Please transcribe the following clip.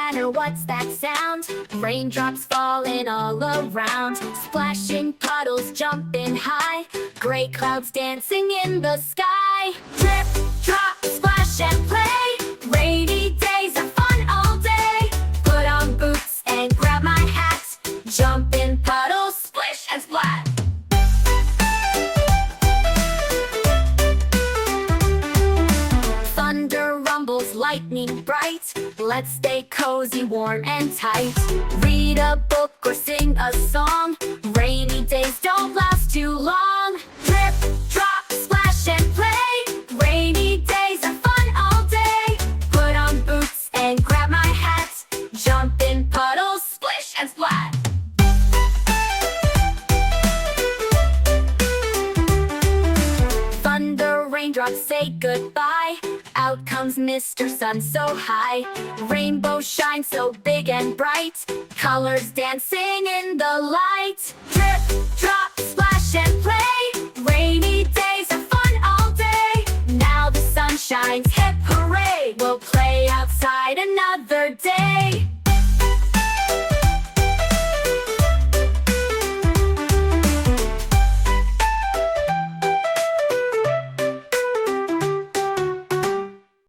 patter, what's that sound? Raindrops falling all around, splashing puddles jumping high, gray clouds dancing in the sky. Drip, drop, splash and play, rainy days are fun all day. Put on boots and grab my hat, jump in puddles, splish and splash. Thunder rumbles, lightning bright, let's stay cozy, warm and tight. Read a book or sing a song, rainy days don't last too long. Drip, drop, splash and play, rainy days are fun all day. Put on boots and grab my hat, jump in puddles, splish and splash. Thunder, raindrops say goodbye, out comes Mr. Sun so high. Rainbow shines so big and bright, colors dancing in the light. Drip, drop, splash and play, rainy days are fun all day. Now the sun shines, hip hooray, we'll play outside another day.